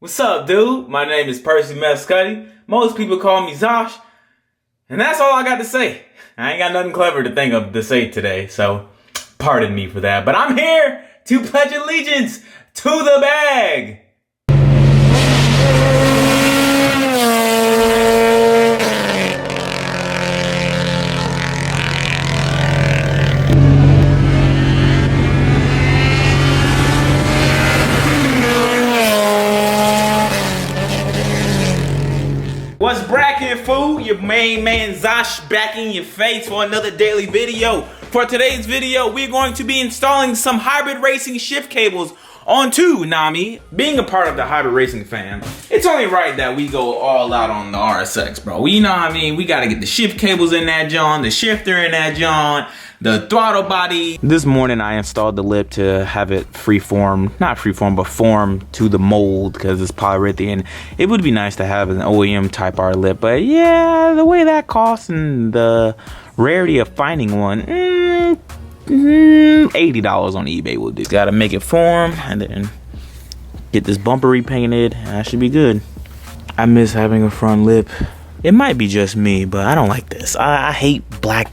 What's up, dude? My name is Percy Mescuddy. Most people call me Zosh. And that's all I got to say. I ain't got nothing clever to think of to say today, so pardon me for that. But I'm here to pledge allegiance to the bag. What's brackin', fool? Your main man Zosh back in your face for another daily video. For today's video, we're going to be installing some hybrid racing shift cables onto Nami. Being a part of the hybrid racing fam, it's only right that we go all out on the RSX, bro. You know what I mean? We gotta get the shift cables in that John, the shifter in that John, the throttle body. This morning I installed the lip to have it not freeform, but form to the mold because it's polyurethane. It would be nice to have an OEM type R lip, but yeah, the way that costs and the rarity of finding one, $80 on eBay will do. Gotta make it form and then get this bumper repainted and that should be good. I miss having a front lip. It might be just me, but I don't like this. I hate black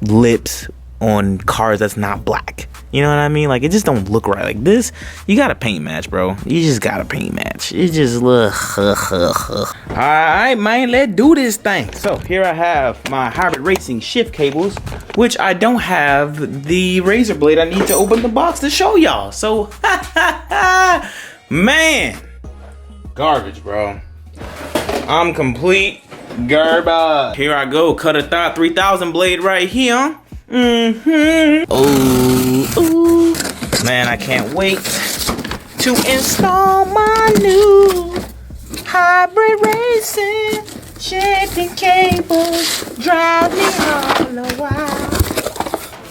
lips on cars that's not black. You know what I mean? Like, it just don't look right. Like this, you gotta paint match, bro. You just gotta paint match. It just look. Alright, man, let's do this thing. So here I have my hybrid racing shift cables, which I don't have the razor blade. I need to open the box to show y'all. So, man, garbage, bro. I'm complete garbage. Here I go, cut a thought 3000 blade right here. Ooh, man, I can't wait to install my new hybrid racing shifting cables. Drive me all a while.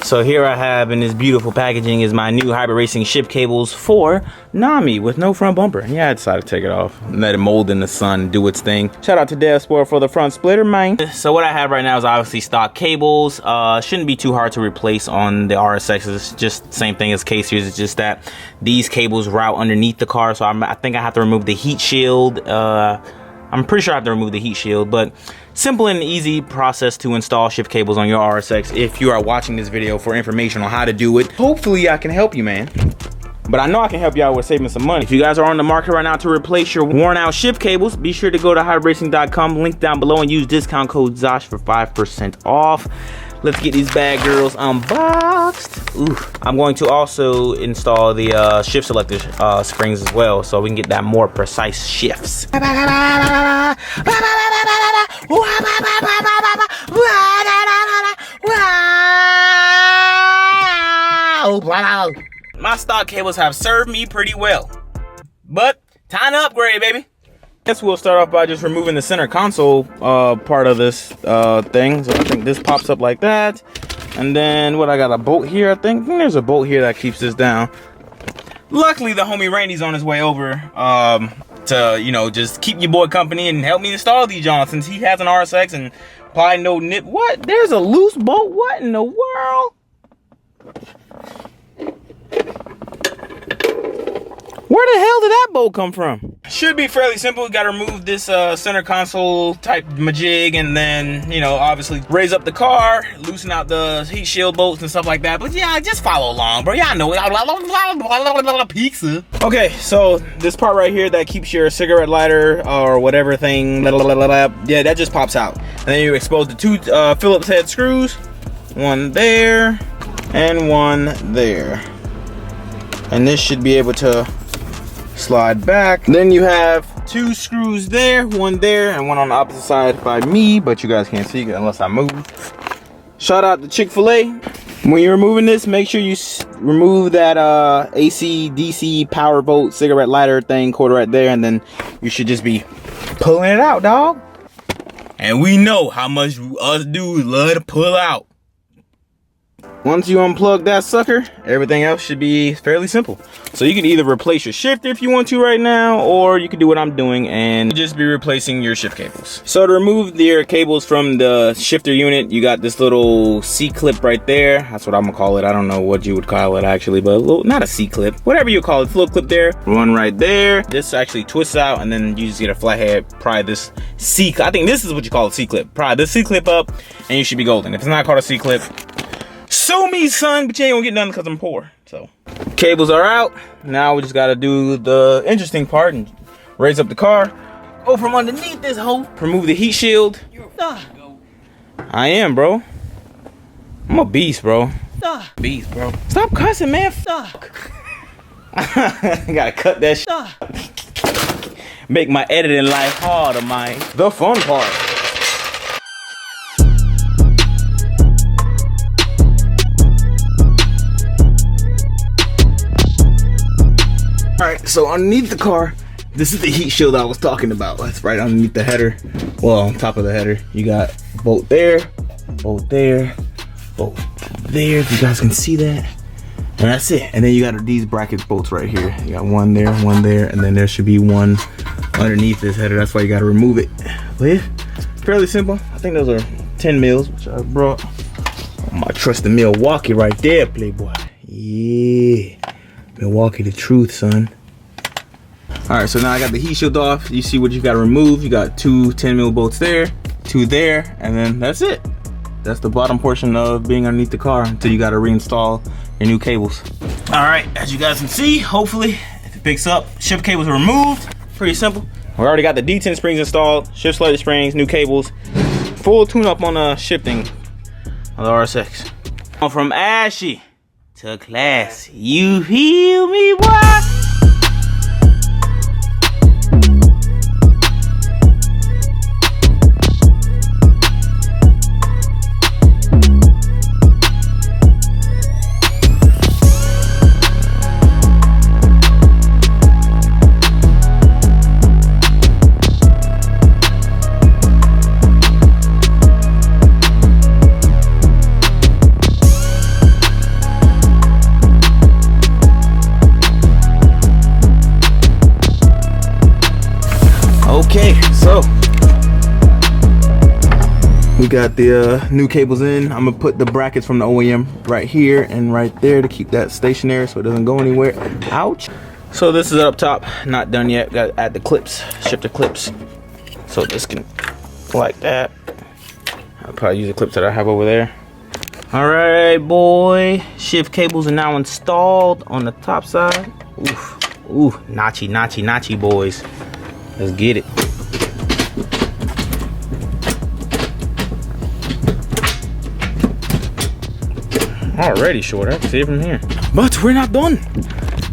So here I have in this beautiful packaging is my new hybrid racing shift cables for Nami with no front bumper. Yeah, I decided to take it off and let it mold in the sun, do its thing. Shout out to Dept for the front splitter, man. So what I have right now is obviously stock cables. Shouldn't be too hard to replace on the RSX. It's just the same thing as K-Series. It's just that these cables route underneath the car. So I think I have to remove the heat shield. I'm pretty sure I have to remove the heat shield, but simple and easy process to install shift cables on your RSX if you are watching this video for information on how to do it. Hopefully I can help you, man. But I know I can help you out with saving some money. If you guys are on the market right now to replace your worn out shift cables, be sure to go to hybridracing.com, link down below, and use discount code ZOSH for 5% off. Let's get these bad girls unboxed. Ooh. I'm going to also install the shift selector springs as well, so we can get that more precise shifts. My stock cables have served me pretty well, but time to upgrade, baby. Guess we'll start off by just removing the center console part of this thing. So I think this pops up like that. And then what, I got a bolt here, I think. There's a bolt here that keeps this down. Luckily, the homie Randy's on his way over to, you know, just keep your boy company and help me install these Johns since he has an RSX and probably no nip. What? There's a loose bolt? What in the world? Where the hell did that bolt come from? Should be fairly simple. Got to remove this center console type majig and then, you know, obviously raise up the car, loosen out the heat shield bolts and stuff like that. But yeah, just follow along, bro. Y'all know it. Pizza. Okay, so this part right here that keeps your cigarette lighter or whatever thing, yeah, that just pops out. And then you expose the two Phillips head screws. One there and one there. And this should be able to slide back. Then you have two screws there, one there and one on the opposite side by me, but you guys can't see unless I move. Shout out to Chick-fil-A. When you're removing this, make sure you remove that AC DC power volt cigarette lighter thing quarter right there, and then you should just be pulling it out, dog. And we know how much us dudes love to pull out. Once you unplug that sucker, everything else should be fairly simple. So you can either replace your shifter if you want to right now, or you can do what I'm doing and just be replacing your shift cables. So to remove your cables from the shifter unit, you got this little C-clip right there. That's what I'm gonna call it. I don't know what you would call it actually, but a little, not a C-clip, whatever you call it. It's a little clip there, one right there. This actually twists out, and then you just get a flathead, pry this I think this is what you call a C-clip. Pry this C-clip up, and you should be golden. If it's not called a C-clip, sue me, son, but you ain't gonna get nothing because I'm poor. So cables are out. Now we just gotta do the interesting part and raise up the car. Oh, from underneath this hole, remove the heat shield. I am, bro. I'm a beast, bro. Beast, bro. Stop cussing, man. Fuck. I gotta cut that shit. Make my editing life harder, man. The fun part. Alright, so underneath the car, this is the heat shield I was talking about. That's right underneath the header. Well, on top of the header, you got bolt there, bolt there, bolt there, if you guys can see that. And that's it. And then you got these bracket bolts right here. You got one there, and then there should be one underneath this header. That's why you gotta remove it. But yeah, fairly simple. I think those are 10 mils, which I brought. Oh, my trusty Milwaukee right there, playboy. Yeah. Milwaukee, the truth, son. All right, so now I got the heat shield off. You see what you got to remove. You got two 10 mil bolts there, two there, and then that's it. That's the bottom portion of being underneath the car until you got to reinstall your new cables. All right, as you guys can see, hopefully, if it picks up, shift cables are removed. Pretty simple. We already got the D10 springs installed, shift slided springs, new cables, full tune-up on the shifting of the RSX. From ashy to class, you feel me, boy? Okay, so we got the new cables in. I'm gonna put the brackets from the OEM right here and right there to keep that stationary so it doesn't go anywhere. Ouch. So this is up top, not done yet. Got to add the clips, shifter clips. So this can go like that. I'll probably use the clips that I have over there. All right, boy. Shift cables are now installed on the top side. Oof, ooh, notchy, notchy, notchy, boys. Let's get it. Already short, I can see it from here. But we're not done.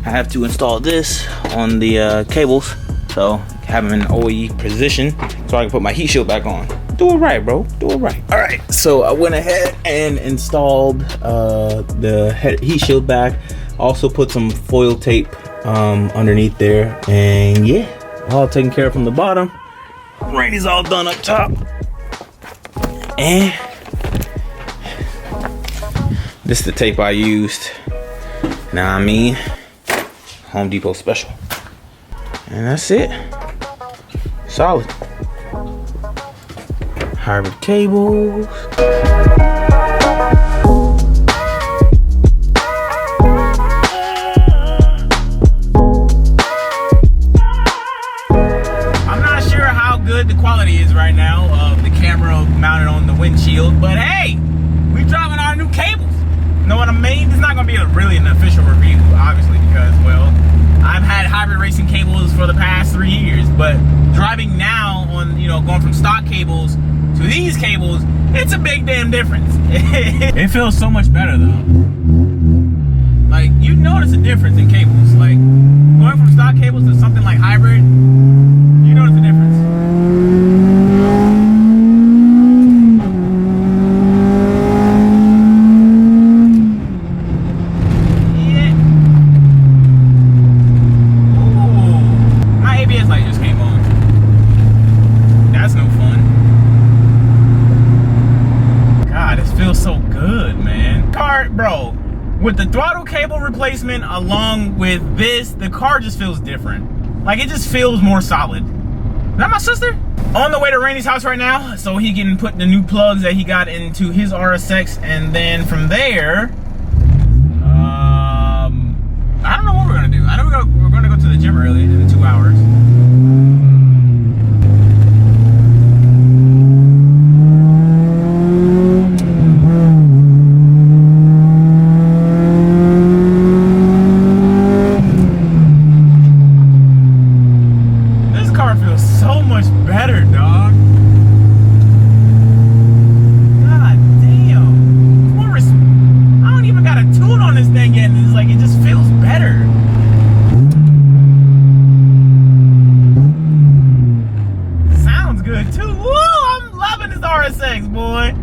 I have to install this on the cables, so have them in OE position so I can put my heat shield back on. Do it right, bro. Do it right. All right, so I went ahead and installed the heat shield back. Also put some foil tape underneath there, and yeah. All taken care of from the bottom. Rainey's all done up top. And this is the tape I used. Nami, Home Depot special. And that's it. Solid. Hybrid cables. The quality is right now of the camera mounted on the windshield, but hey, we dropping our new cables. You know what I mean? It's not gonna be really an official review, obviously, because well, I've had hybrid racing cables for the past 3 years, but driving now on, you know, going from stock cables to these cables, it's a big damn difference. It feels so much better though. Like, you notice a difference in cables. Like going from stock cables to something like hybrid, you notice the difference. car, bro, with the throttle cable replacement along with this, the car just feels different. Like, it just feels more solid. Is that my sister? On the way to Randy's house right now, so he can put the new plugs that he got into his RSX, and then from there, I don't know what we're gonna do. I know we're gonna go to the gym early in 2 hours. This car feels so much better, dog. God damn. More I don't even got a tune on this thing yet, and it's like, it just feels better. Sounds good too. Woo, I'm loving this RSX, boy.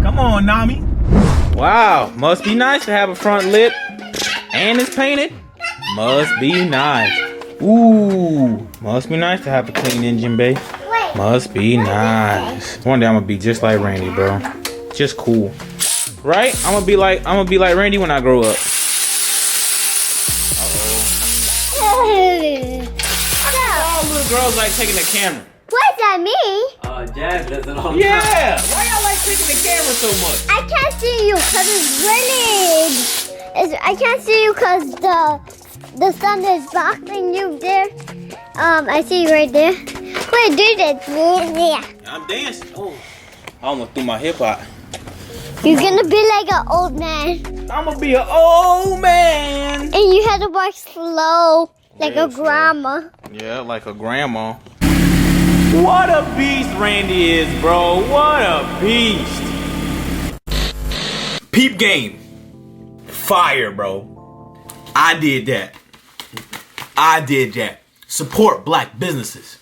Come on, Nami. Wow, must be nice to have a front lip and it's painted. Must be nice. Ooh, must be nice to have a clean engine bay. Must be nice. One day I'm gonna be just like Randy, bro. Just cool. Right? I'm gonna be like Randy when I grow up. All little girls like taking the camera. What's that mean? Jazz does it all the Yeah. time. Why y'all like taking the camera so much? I can't see you because it's raining. I can't see you because the sun is blocking you there. I see you right there. Wait, do that. Yeah. I'm dancing. Oh, I almost threw my hip out. You're gonna be like an old man. I'm gonna be an old man. And you have to walk slow, like Yeah, a grandma. Yeah, like a grandma. What a beast Randy is, bro. What a beast. Peep game. Fire, bro. I did that. I did that. Support black businesses.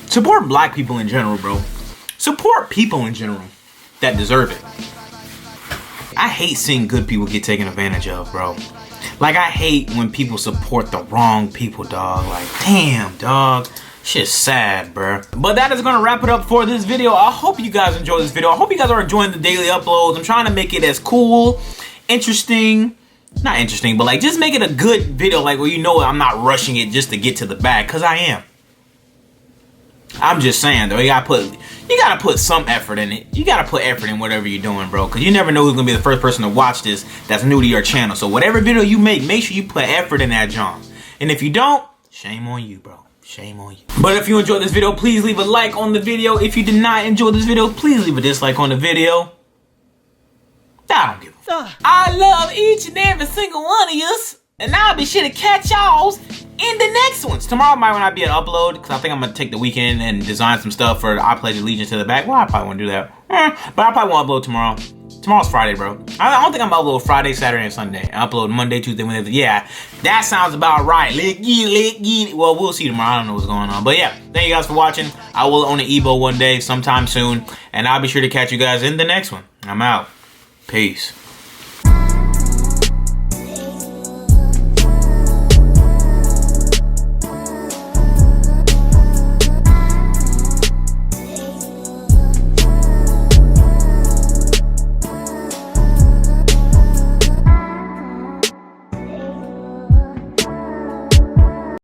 Support black people in general, bro. Support people in general that deserve it. I hate seeing good people get taken advantage of, bro. Like, I hate when people support the wrong people, dog. Like, damn, dog. Shit's sad, bro. But that is gonna wrap it up for this video. I hope you guys enjoyed this video. I hope you guys are enjoying the daily uploads. I'm trying to make it as cool, interesting, not interesting, but like, just make it a good video, like, where you know I'm not rushing it just to get to the bag, because I am. I'm just saying, though, you gotta put some effort in it. You gotta put effort in whatever you're doing, bro, because you never know who's gonna be the first person to watch this that's new to your channel. So whatever video you make sure you put effort in that, John. And if you don't, shame on you, bro. Shame on you. But if you enjoyed this video, please leave a like on the video. If you did not enjoy this video, please leave a dislike on the video. I don't give a fuck. I love each and every single one of yous. And I'll be sure to catch y'all in the next ones. Tomorrow might not be an upload, because I think I'm going to take the weekend and design some stuff for I Pledge Allegiance to the back. Well, I probably won't do that. But I probably won't upload tomorrow. Tomorrow's Friday, bro. I don't think I'm gonna upload Friday, Saturday, and Sunday. I upload Monday, Tuesday, Wednesday. Yeah, that sounds about right. Well, we'll see tomorrow. I don't know what's going on. But yeah, thank you guys for watching. I will own an Evo one day, sometime soon. And I'll be sure to catch you guys in the next one. I'm out. Peace.